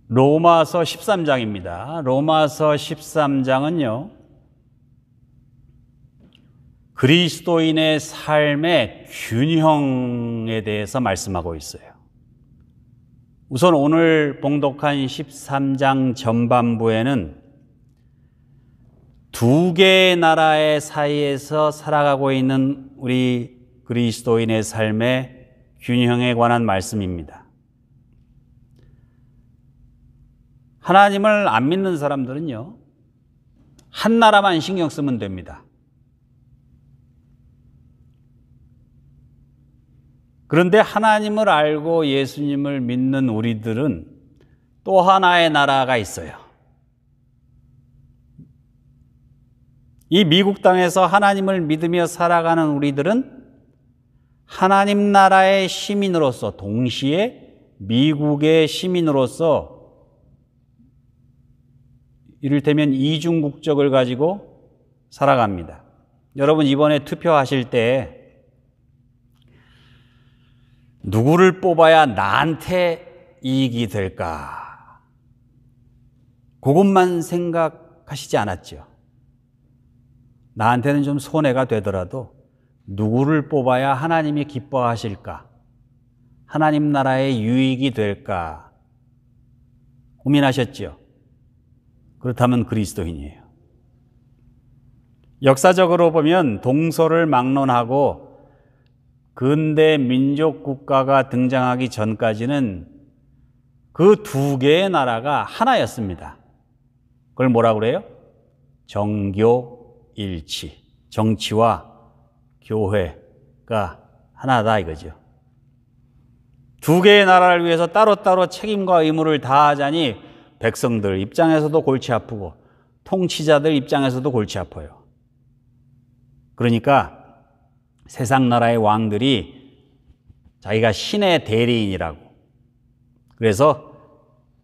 로마서 13장입니다. 로마서 13장은요, 그리스도인의 삶의 균형에 대해서 말씀하고 있어요. 우선 오늘 봉독한 13장 전반부에는 두 개의 나라의 사이에서 살아가고 있는 우리 그리스도인의 삶의 균형에 관한 말씀입니다. 하나님을 안 믿는 사람들은요, 한 나라만 신경 쓰면 됩니다. 그런데 하나님을 알고 예수님을 믿는 우리들은 또 하나의 나라가 있어요. 이 미국 땅에서 하나님을 믿으며 살아가는 우리들은 하나님 나라의 시민으로서, 동시에 미국의 시민으로서 이를테면 이중 국적을 가지고 살아갑니다. 여러분, 이번에 투표하실 때 누구를 뽑아야 나한테 이익이 될까? 그것만 생각하시지 않았죠? 나한테는 좀 손해가 되더라도 누구를 뽑아야 하나님이 기뻐하실까? 하나님 나라의 유익이 될까? 고민하셨죠? 그렇다면 그리스도인이에요. 역사적으로 보면 동서를 막론하고 근대 민족 국가가 등장하기 전까지는 그 두 개의 나라가 하나였습니다. 그걸 뭐라고 그래요? 정교일치. 정치와 교회가 하나다 이거죠. 두 개의 나라를 위해서 따로따로 책임과 의무를 다하자니 백성들 입장에서도 골치 아프고 통치자들 입장에서도 골치 아파요. 그러니까 세상 나라의 왕들이 자기가 신의 대리인이라고, 그래서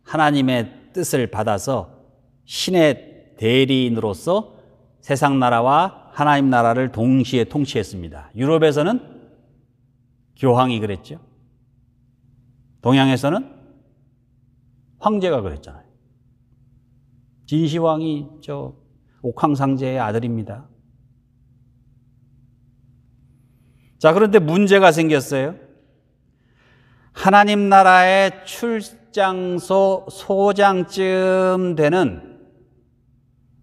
하나님의 뜻을 받아서 신의 대리인으로서 세상 나라와 하나님 나라를 동시에 통치했습니다. 유럽에서는 교황이 그랬죠. 동양에서는 황제가 그랬잖아요. 진시황이 저 옥황상제의 아들입니다. 자, 그런데 문제가 생겼어요. 하나님 나라의 출장소 소장쯤 되는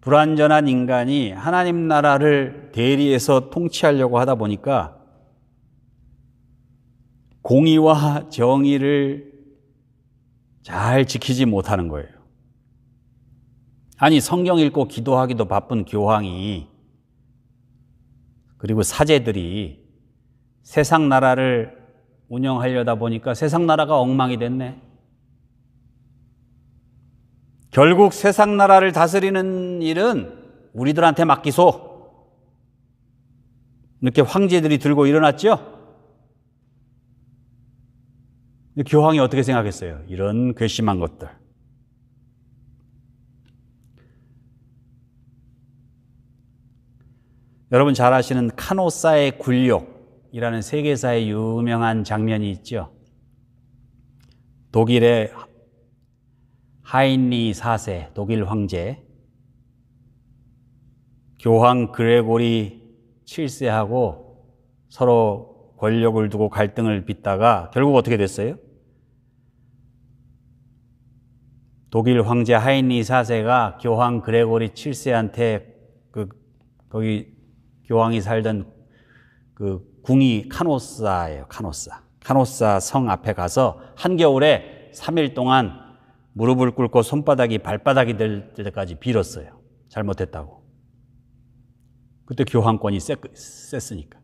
불완전한 인간이 하나님 나라를 대리해서 통치하려고 하다 보니까 공의와 정의를 잘 지키지 못하는 거예요. 아니, 성경 읽고 기도하기도 바쁜 교황이, 그리고 사제들이 세상 나라를 운영하려다 보니까 세상 나라가 엉망이 됐네. 결국 세상 나라를 다스리는 일은 우리들한테 맡기소. 이렇게 황제들이 들고 일어났죠. 교황이 어떻게 생각했어요? 이런 괘씸한 것들. 여러분 잘 아시는 카노사의 굴욕이라는 세계사의 유명한 장면이 있죠. 독일의 하인리 4세 독일 황제, 교황 그레고리 7세하고 서로 권력을 두고 갈등을 빚다가 결국 어떻게 됐어요? 독일 황제 하인리 4세가 교황 그레고리 7세한테 거기 교황이 살던 그 궁이 카노사예요. 카노사 성 앞에 가서 한겨울에 3일 동안 무릎을 꿇고 손바닥이 발바닥이 될 때까지 빌었어요. 잘못했다고. 그때 교황권이 셌으니까.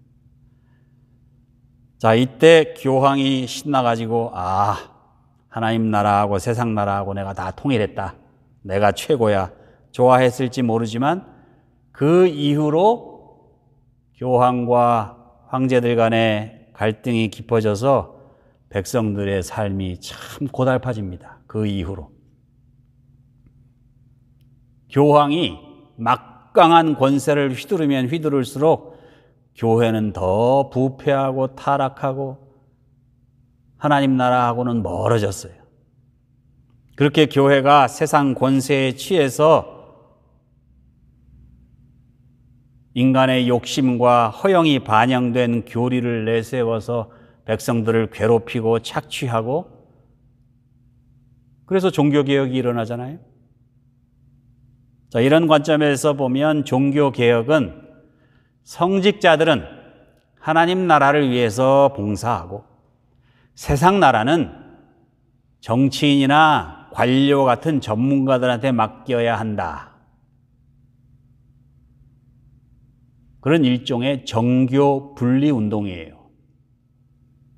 자, 이때 교황이 신나가지고 하나님 나라하고 세상 나라하고 내가 다 통일했다. 내가 최고야. 좋아했을지 모르지만 그 이후로 교황과 황제들 간의 갈등이 깊어져서 백성들의 삶이 참 고달파집니다. 그 이후로. 교황이 막강한 권세를 휘두르면 휘두를수록 교회는 더 부패하고 타락하고 하나님 나라하고는 멀어졌어요. 그렇게 교회가 세상 권세에 취해서 인간의 욕심과 허영이 반영된 교리를 내세워서 백성들을 괴롭히고 착취하고, 그래서 종교개혁이 일어나잖아요. 자, 이런 관점에서 보면 종교개혁은 성직자들은 하나님 나라를 위해서 봉사하고, 세상 나라는 정치인이나 관료 같은 전문가들한테 맡겨야 한다. 그런 일종의 정교 분리 운동이에요.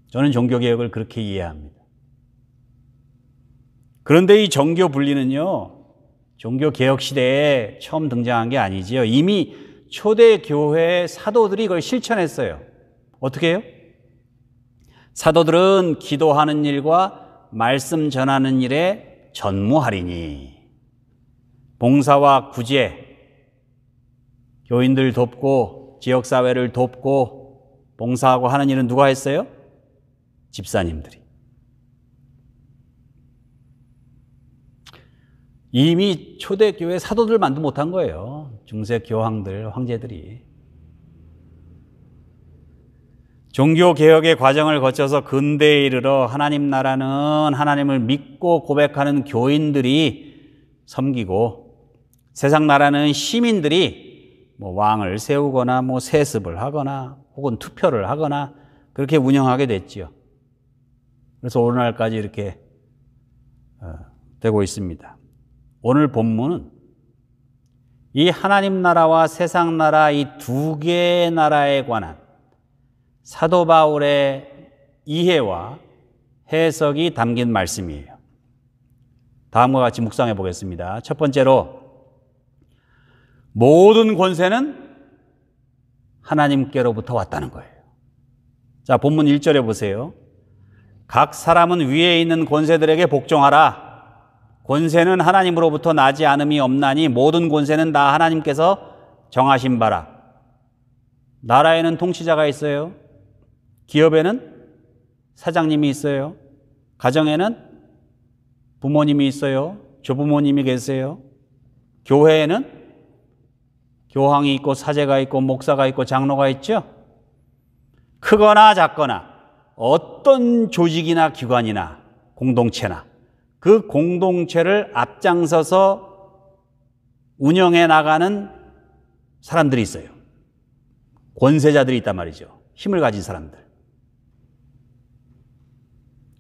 저는 종교개혁을 그렇게 이해합니다. 그런데 이 정교 분리는요, 종교개혁 시대에 처음 등장한 게 아니지요. 이미 초대 교회의 사도들이 이걸 실천했어요. 어떻게 해요? 사도들은 기도하는 일과 말씀 전하는 일에 전무하리니, 봉사와 구제, 교인들 돕고 지역사회를 돕고 봉사하고 하는 일은 누가 했어요? 집사님들이. 이미 초대교회 사도들만도 못한 거예요. 중세 교황들, 황제들이. 종교개혁의 과정을 거쳐서 근대에 이르러 하나님 나라는 하나님을 믿고 고백하는 교인들이 섬기고, 세상 나라는 시민들이 왕을 세우거나 세습을 하거나 혹은 투표를 하거나 그렇게 운영하게 됐지요. 그래서 오늘날까지 이렇게 되고 있습니다. 오늘 본문은 이 하나님 나라와 세상 나라, 이 두 개의 나라에 관한 사도 바울의 이해와 해석이 담긴 말씀이에요. 다음과 같이 묵상해 보겠습니다. 첫 번째로, 모든 권세는 하나님께로부터 왔다는 거예요. 자, 본문 1절에 보세요. 각 사람은 위에 있는 권세들에게 복종하라. 권세는 하나님으로부터 나지 않음이 없나니 모든 권세는 다 하나님께서 정하신 바라. 나라에는 통치자가 있어요. 기업에는 사장님이 있어요. 가정에는 부모님이 있어요. 조부모님이 계세요. 교회에는 교황이 있고 사제가 있고 목사가 있고 장로가 있죠. 크거나 작거나 어떤 조직이나 기관이나 공동체나 그 공동체를 앞장서서 운영해 나가는 사람들이 있어요. 권세자들이 있단 말이죠. 힘을 가진 사람들.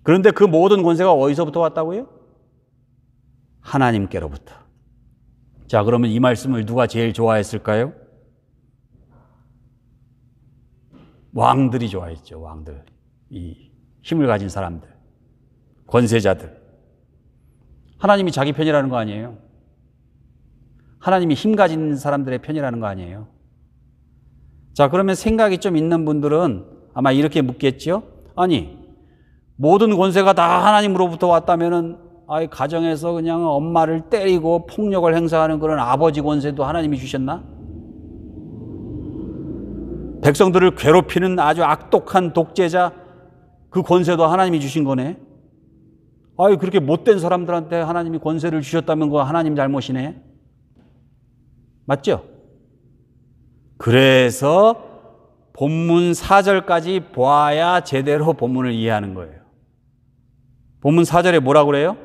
그런데 그 모든 권세가 어디서부터 왔다고요? 하나님께로부터. 자, 그러면 이 말씀을 누가 제일 좋아했을까요? 왕들이 좋아했죠. 왕들. 이 힘을 가진 사람들. 권세자들. 하나님이 자기 편이라는 거 아니에요? 하나님이 힘 가진 사람들의 편이라는 거 아니에요? 자, 그러면 생각이 좀 있는 분들은 아마 이렇게 묻겠죠? 아니, 모든 권세가 다 하나님으로부터 왔다면은 가정에서 그냥 엄마를 때리고 폭력을 행사하는 그런 아버지 권세도 하나님이 주셨나? 백성들을 괴롭히는 아주 악독한 독재자, 그 권세도 하나님이 주신 거네? 그렇게 못된 사람들한테 하나님이 권세를 주셨다면 그거 하나님 잘못이네? 맞죠? 그래서 본문 4절까지 보아야 제대로 본문을 이해하는 거예요. 본문 4절에 뭐라고 그래요?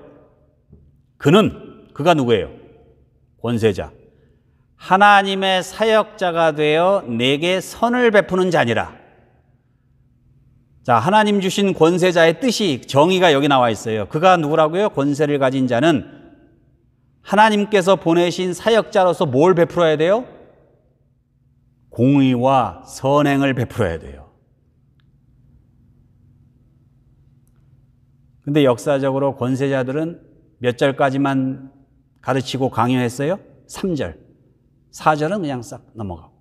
그가 누구예요? 권세자. 하나님의 사역자가 되어 내게 선을 베푸는 자니라. 자, 하나님 주신 권세자의 뜻이, 정의가 여기 나와 있어요. 그가 누구라고요? 권세를 가진 자는 하나님께서 보내신 사역자로서 뭘 베풀어야 돼요? 공의와 선행을 베풀어야 돼요. 근데 역사적으로 권세자들은 몇 절까지만 가르치고 강요했어요? 3절. 4절은 그냥 싹 넘어가고.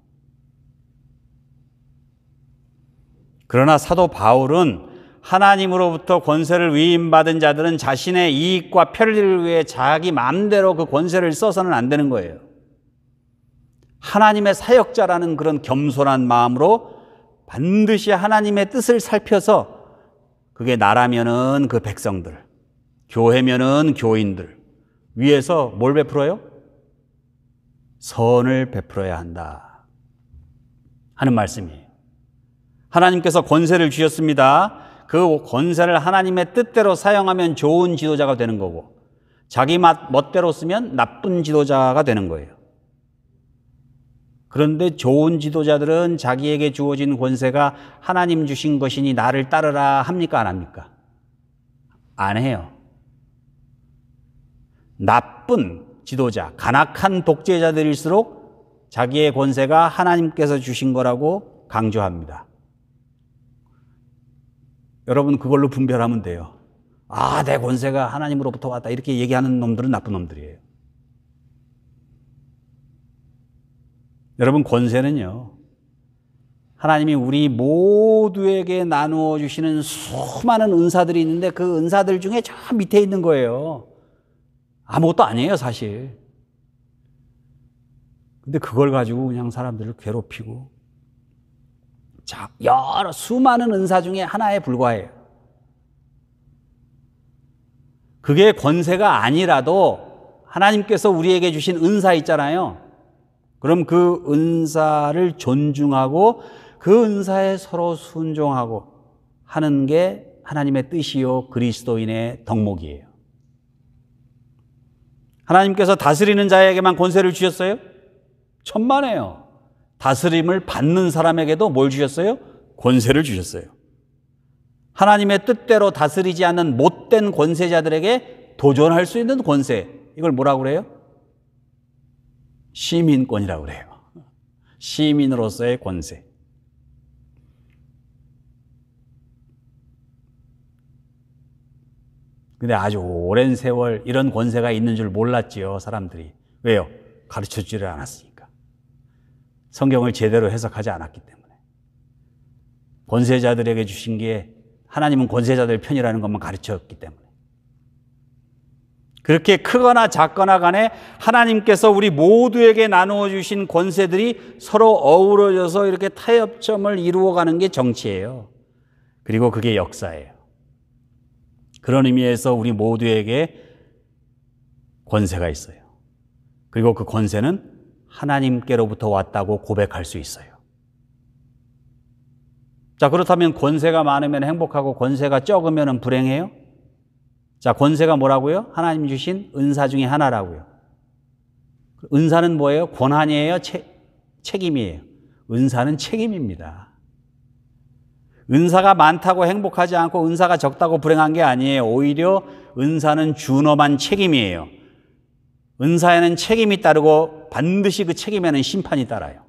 그러나 사도 바울은 하나님으로부터 권세를 위임받은 자들은 자신의 이익과 편리를 위해 자기 마음대로 그 권세를 써서는 안 되는 거예요. 하나님의 사역자라는 그런 겸손한 마음으로 반드시 하나님의 뜻을 살펴서, 그게 나라면은 그 백성들, 교회면은 교인들 위에서 뭘 베풀어요? 선을 베풀어야 한다 하는 말씀이에요. 하나님께서 권세를 주셨습니다. 그 권세를 하나님의 뜻대로 사용하면 좋은 지도자가 되는 거고, 자기 멋대로 쓰면 나쁜 지도자가 되는 거예요. 그런데 좋은 지도자들은 자기에게 주어진 권세가 하나님 주신 것이니 나를 따르라 합니까? 안 합니까? 안 해요. 나쁜 지도자, 간악한 독재자들일수록 자기의 권세가 하나님께서 주신 거라고 강조합니다. 여러분 그걸로 분별하면 돼요. 아, 내 권세가 하나님으로부터 왔다 이렇게 얘기하는 놈들은 나쁜 놈들이에요. 여러분 권세는요, 하나님이 우리 모두에게 나누어 주시는 수많은 은사들이 있는데 그 은사들 중에 저 밑에 있는 거예요. 아무것도 아니에요 사실. 근데 그걸 가지고 그냥 사람들을 괴롭히고, 자, 여러 수많은 은사 중에 하나에 불과해요. 그게 권세가 아니라도 하나님께서 우리에게 주신 은사 있잖아요. 그럼 그 은사를 존중하고 그 은사에 서로 순종하고 하는 게 하나님의 뜻이요 그리스도인의 덕목이에요. 하나님께서 다스리는 자에게만 권세를 주셨어요? 천만에요. 다스림을 받는 사람에게도 뭘 주셨어요? 권세를 주셨어요. 하나님의 뜻대로 다스리지 않는 못된 권세자들에게 도전할 수 있는 권세, 이걸 뭐라고 그래요? 시민권이라고 그래요. 시민으로서의 권세. 근데 아주 오랜 세월 이런 권세가 있는 줄 몰랐지요, 사람들이. 왜요? 가르쳐 주지를 않았으니까. 성경을 제대로 해석하지 않았기 때문에. 권세자들에게 주신 게 하나님은 권세자들 편이라는 것만 가르쳤기 때문에. 그렇게 크거나 작거나 간에 하나님께서 우리 모두에게 나누어 주신 권세들이 서로 어우러져서 이렇게 타협점을 이루어가는 게 정치예요. 그리고 그게 역사예요. 그런 의미에서 우리 모두에게 권세가 있어요. 그리고 그 권세는 하나님께로부터 왔다고 고백할 수 있어요. 자, 그렇다면 권세가 많으면 행복하고 권세가 적으면 불행해요? 자, 권세가 뭐라고요? 하나님 주신 은사 중에 하나라고요. 은사는 뭐예요? 권한이에요? 책임이에요? 은사는 책임입니다. 은사가 많다고 행복하지 않고 은사가 적다고 불행한 게 아니에요. 오히려 은사는 준엄한 책임이에요. 은사에는 책임이 따르고 반드시 그 책임에는 심판이 따라요.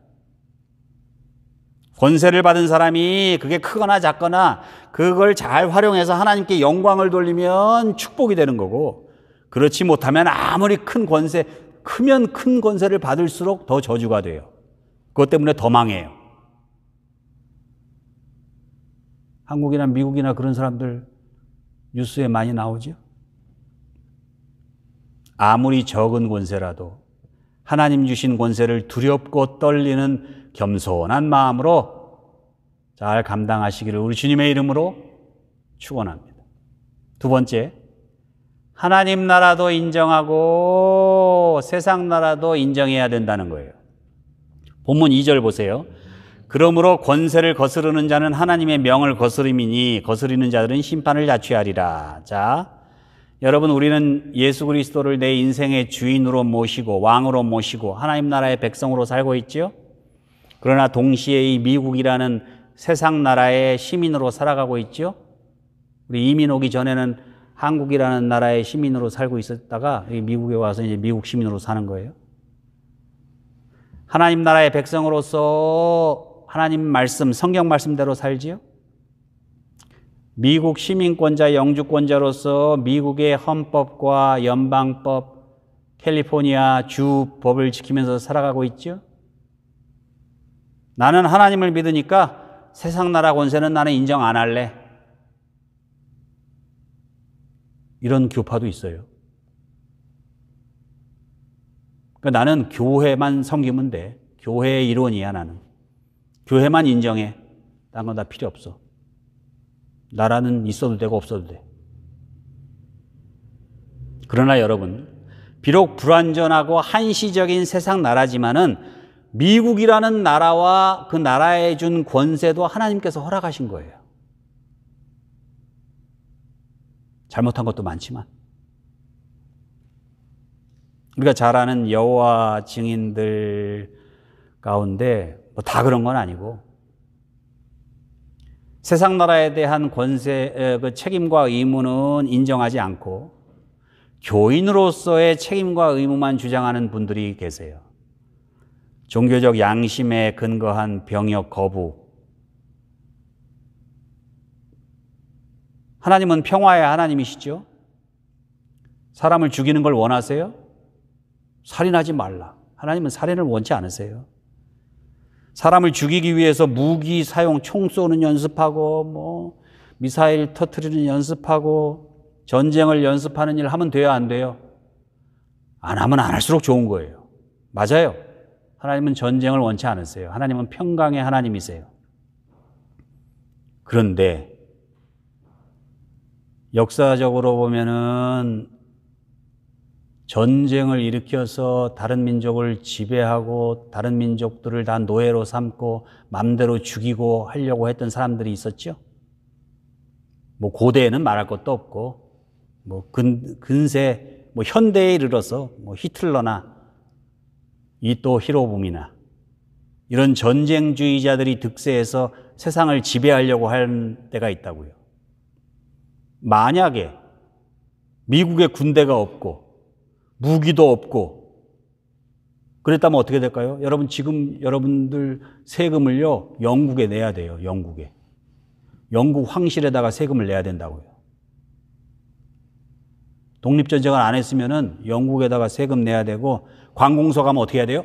권세를 받은 사람이 그게 크거나 작거나 그걸 잘 활용해서 하나님께 영광을 돌리면 축복이 되는 거고, 그렇지 못하면 아무리 큰 권세, 크면 큰 권세를 받을수록 더 저주가 돼요. 그것 때문에 더 망해요. 한국이나 미국이나 그런 사람들 뉴스에 많이 나오죠. 아무리 적은 권세라도 하나님 주신 권세를 두렵고 떨리는 겸손한 마음으로 잘 감당하시기를 우리 주님의 이름으로 축원합니다. 두 번째, 하나님 나라도 인정하고 세상 나라도 인정해야 된다는 거예요. 본문 2절 보세요. 그러므로 권세를 거스르는 자는 하나님의 명을 거스름이니 거스리는 자들은 심판을 자취하리라. 자, 여러분, 우리는 예수 그리스도를 내 인생의 주인으로 모시고 왕으로 모시고 하나님 나라의 백성으로 살고 있죠. 그러나 동시에 이 미국이라는 세상 나라의 시민으로 살아가고 있죠. 우리 이민 오기 전에는 한국이라는 나라의 시민으로 살고 있었다가 미국에 와서 이제 미국 시민으로 사는 거예요. 하나님 나라의 백성으로서 하나님 말씀, 성경 말씀대로 살지요. 미국 시민권자, 영주권자로서 미국의 헌법과 연방법, 캘리포니아 주 법을 지키면서 살아가고 있죠. 나는 하나님을 믿으니까 세상 나라 권세는 나는 인정 안 할래. 이런 교파도 있어요. 그러니까 나는 교회만 섬기면 돼. 교회의 일원이야 나는. 교회만 인정해. 딴 건 다 필요 없어. 나라는 있어도 되고 없어도 돼. 그러나 여러분, 비록 불완전하고 한시적인 세상 나라지만은 미국이라는 나라와 그 나라에 준 권세도 하나님께서 허락하신 거예요. 잘못한 것도 많지만. 우리가 잘 아는 여호와 증인들 가운데 뭐 다 그런 건 아니고, 세상 나라에 대한 권세, 그 책임과 의무는 인정하지 않고 교인으로서의 책임과 의무만 주장하는 분들이 계세요. 종교적 양심에 근거한 병역 거부. 하나님은 평화의 하나님이시죠? 사람을 죽이는 걸 원하세요? 살인하지 말라. 하나님은 살인을 원치 않으세요. 사람을 죽이기 위해서 무기 사용, 총 쏘는 연습하고 뭐 미사일 터뜨리는 연습하고 전쟁을 연습하는 일 하면 돼요, 안 돼요? 안 하면 안 할수록 좋은 거예요. 맞아요. 하나님은 전쟁을 원치 않으세요. 하나님은 평강의 하나님이세요. 그런데 역사적으로 보면은 전쟁을 일으켜서 다른 민족을 지배하고 다른 민족들을 다 노예로 삼고 맘대로 죽이고 하려고 했던 사람들이 있었죠. 뭐 고대에는 말할 것도 없고, 뭐 근세, 뭐 현대에 이르러서 뭐 히틀러나 이또 히로부미나 이런 전쟁주의자들이 득세해서 세상을 지배하려고 할 때가 있다고요. 만약에 미국의 군대가 없고 무기도 없고 그랬다면 어떻게 될까요? 여러분, 지금 여러분들 세금을요, 영국에 내야 돼요. 영국에. 영국 황실에다가 세금을 내야 된다고요. 독립전쟁을 안 했으면은 영국에다가 세금 내야 되고, 관공서 가면 어떻게 해야 돼요?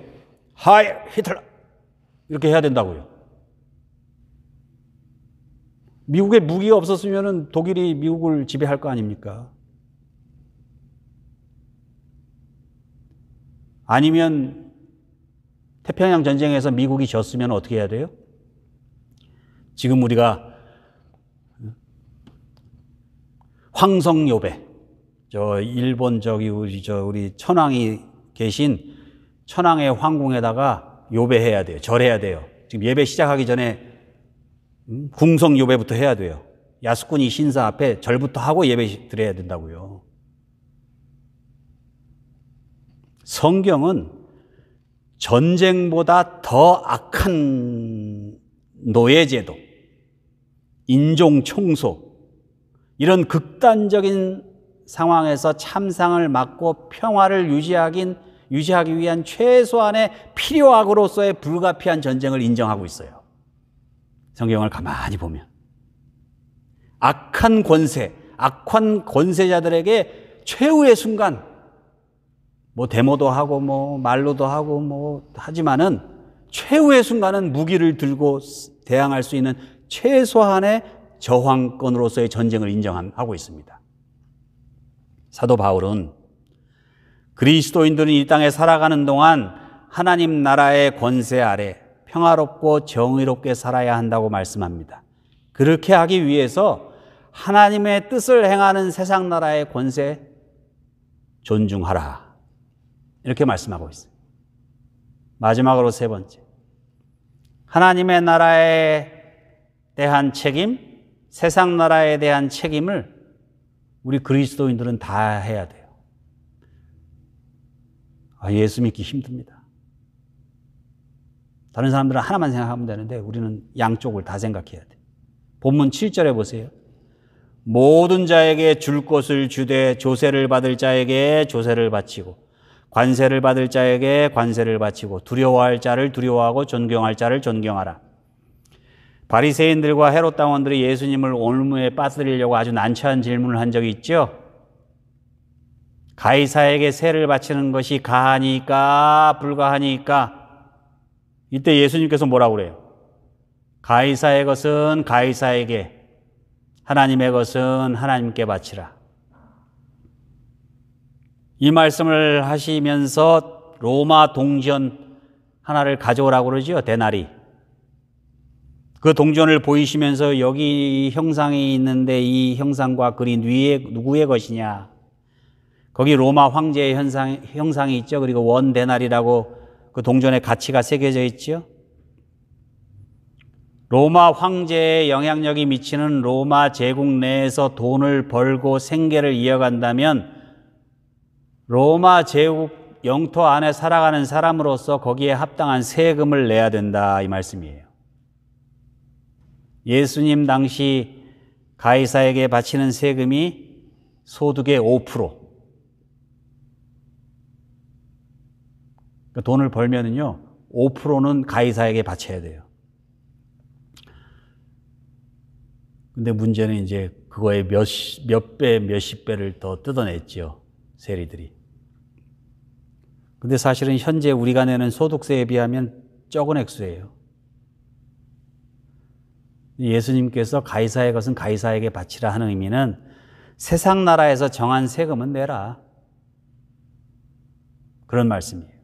하이 히틀러! 이렇게 해야 된다고요. 미국에 무기가 없었으면은 독일이 미국을 지배할 거 아닙니까? 아니면 태평양 전쟁에서 미국이 졌으면 어떻게 해야 돼요? 지금 우리가 황성요배, 일본 우리 천황이 계신 천황의 황궁에다가 요배해야 돼요. 절해야 돼요. 지금 예배 시작하기 전에 궁성요배부터 해야 돼요. 야스쿠니 신사 앞에 절부터 하고 예배 드려야 된다고요. 성경은 전쟁보다 더 악한 노예제도, 인종청소, 이런 극단적인 상황에서 참상을 막고 평화를 유지하기 위한 최소한의 필요악으로서의 불가피한 전쟁을 인정하고 있어요. 성경을 가만히 보면. 악한 권세자들에게 최후의 순간, 뭐 데모도 하고 뭐 말로도 하고 뭐 하지만은 최후의 순간은 무기를 들고 대항할 수 있는 최소한의 저항권으로서의 전쟁을 인정하고 있습니다. 사도 바울은 그리스도인들은 이 땅에 살아가는 동안 하나님 나라의 권세 아래 평화롭고 정의롭게 살아야 한다고 말씀합니다. 그렇게 하기 위해서 하나님의 뜻을 행하는 세상 나라의 권세 존중하라, 이렇게 말씀하고 있어요. 마지막으로 세 번째, 하나님의 나라에 대한 책임, 세상 나라에 대한 책임을 우리 그리스도인들은 다 해야 돼요. 예수 믿기 힘듭니다. 다른 사람들은 하나만 생각하면 되는데 우리는 양쪽을 다 생각해야 돼요. 본문 7절에 보세요. 모든 자에게 줄 것을 주되 조세를 받을 자에게 조세를 바치고 관세를 받을 자에게 관세를 바치고 두려워할 자를 두려워하고 존경할 자를 존경하라. 바리새인들과 헤롯 당원들이 예수님을 올무에 빠뜨리려고 아주 난처한 질문을 한 적이 있죠. 가이사에게 세를 바치는 것이 가하니까 불가하니까. 이때 예수님께서 뭐라고 그래요? 가이사의 것은 가이사에게, 하나님의 것은 하나님께 바치라. 이 말씀을 하시면서 로마 동전 하나를 가져오라고 그러죠. 데나리. 그 동전을 보이시면서 여기 형상이 있는데 이 형상과 글이 누구의 것이냐? 거기 로마 황제의 형상이 있죠. 그리고 원 데나리라고 그 동전의 가치가 새겨져 있죠. 로마 황제의 영향력이 미치는 로마 제국 내에서 돈을 벌고 생계를 이어간다면 로마 제국 영토 안에 살아가는 사람으로서 거기에 합당한 세금을 내야 된다, 이 말씀이에요. 예수님 당시 가이사에게 바치는 세금이 소득의 5%. 돈을 벌면은요, 5%는 가이사에게 바쳐야 돼요. 근데 문제는 이제 그거에 몇 배, 몇십 배를 더 뜯어냈죠, 세리들이. 근데 사실은 현재 우리가 내는 소득세에 비하면 적은 액수예요. 예수님께서 가이사의 것은 가이사에게 바치라 하는 의미는 세상 나라에서 정한 세금은 내라, 그런 말씀이에요.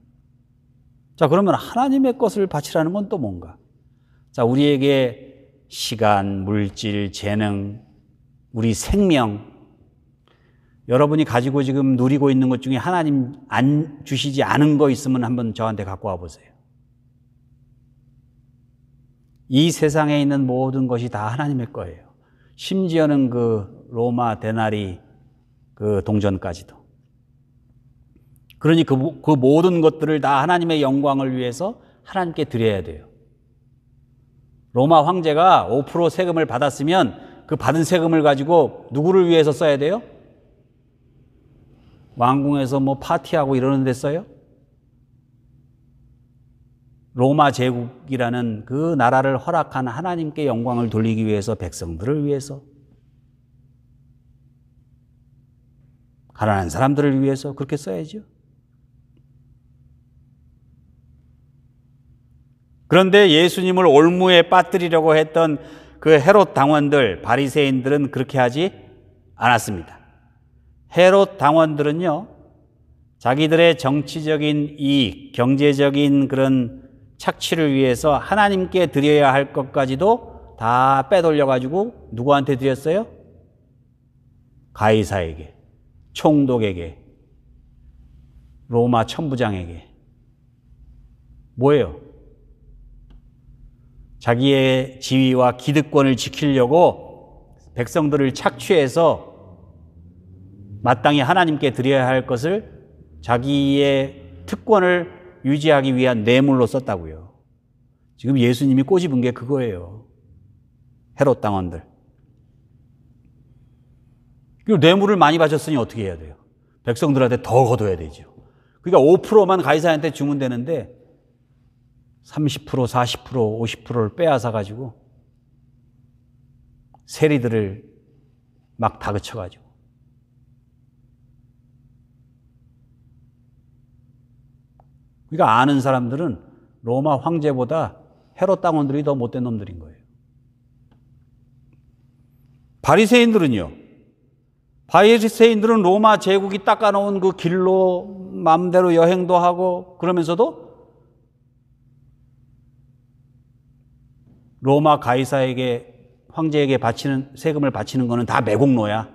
자, 그러면 하나님의 것을 바치라는 건 또 뭔가? 자, 우리에게 시간, 물질, 재능, 우리 생명, 여러분이 가지고 지금 누리고 있는 것 중에 하나님 안 주시지 않은 거 있으면 한번 저한테 갖고 와 보세요. 이 세상에 있는 모든 것이 다 하나님의 거예요. 심지어는 그 로마 데나리 그 동전까지도. 그러니 그 모든 것들을 다 하나님의 영광을 위해서 하나님께 드려야 돼요. 로마 황제가 5% 세금을 받았으면 그 받은 세금을 가지고 누구를 위해서 써야 돼요? 왕궁에서 뭐 파티하고 이러는 데 써요? 로마 제국이라는 그 나라를 허락한 하나님께 영광을 돌리기 위해서, 백성들을 위해서, 가난한 사람들을 위해서 그렇게 써야죠. 그런데 예수님을 올무에 빠뜨리려고 했던 그 헤롯 당원들, 바리새인들은 그렇게 하지 않았습니다. 헤롯 당원들은요, 자기들의 정치적인 이익, 경제적인 그런 착취를 위해서 하나님께 드려야 할 것까지도 다 빼돌려가지고 누구한테 드렸어요? 가이사에게, 총독에게, 로마 천부장에게. 뭐예요? 자기의 지위와 기득권을 지키려고 백성들을 착취해서 마땅히 하나님께 드려야 할 것을 자기의 특권을 유지하기 위한 뇌물로 썼다고요. 지금 예수님이 꼬집은 게 그거예요. 헤롯 당원들. 그리고 뇌물을 많이 바쳤으니 어떻게 해야 돼요? 백성들한테 더 거둬야 되죠. 그러니까 5%만 가이사한테 주면 되는데 30%, 40%, 50%를 빼앗아 가지고 세리들을 막 다그쳐 가지고. 그러니까 아는 사람들은 로마 황제보다 헤롯 당원들이 더 못된 놈들인 거예요. 바리새인들은요. 바리새인들은 로마 제국이 닦아놓은 그 길로 마음대로 여행도 하고 그러면서도 로마 가이사에게, 황제에게 바치는 세금을 바치는 거는 다 매국노야.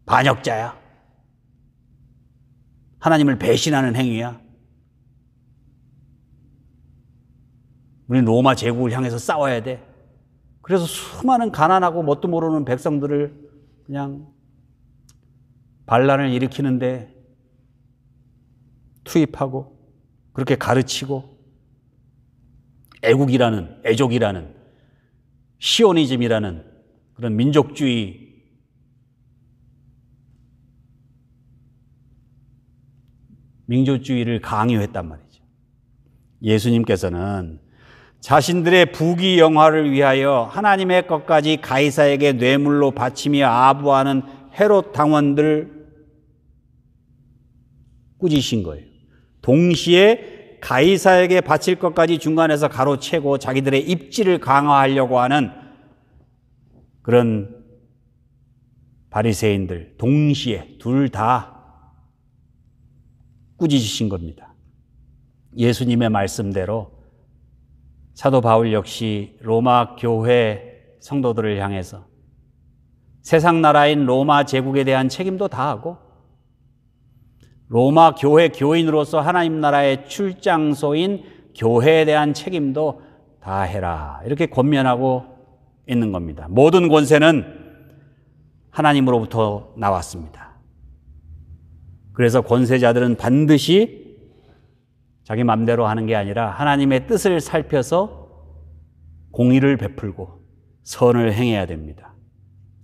반역자야. 하나님을 배신하는 행위야. 우리는 로마 제국을 향해서 싸워야 돼. 그래서 수많은 가난하고 뭣도 모르는 백성들을 그냥 반란을 일으키는데 투입하고 그렇게 가르치고 애족이라는 시오니즘이라는 그런 민족주의를 강요했단 말이죠. 예수님께서는 자신들의 부귀영화를 위하여 하나님의 것까지 가이사에게 뇌물로 바치며 아부하는 헤롯 당원들 꾸짖으신 거예요. 동시에 가이사에게 바칠 것까지 중간에서 가로채고 자기들의 입지를 강화하려고 하는 그런 바리새인들, 동시에 둘 다 꾸짖으신 겁니다. 예수님의 말씀대로 사도 바울 역시 로마 교회 성도들을 향해서 세상 나라인 로마 제국에 대한 책임도 다하고 로마 교회 교인으로서 하나님 나라의 출장소인 교회에 대한 책임도 다 해라. 이렇게 권면하고 있는 겁니다. 모든 권세는 하나님으로부터 나왔습니다. 그래서 권세자들은 반드시 자기 맘대로 하는 게 아니라 하나님의 뜻을 살펴서 공의를 베풀고 선을 행해야 됩니다.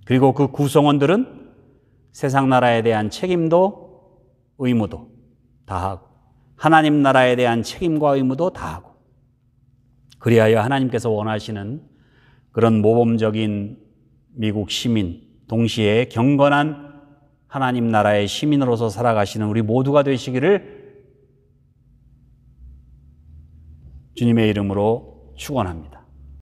그리고 그 구성원들은 세상 나라에 대한 책임도 의무도 다하고 하나님 나라에 대한 책임과 의무도 다하고 그리하여 하나님께서 원하시는 그런 모범적인 미국 시민, 동시에 경건한 하나님 나라의 시민으로서 살아가시는 우리 모두가 되시기를 주님의 이름으로 축원합니다.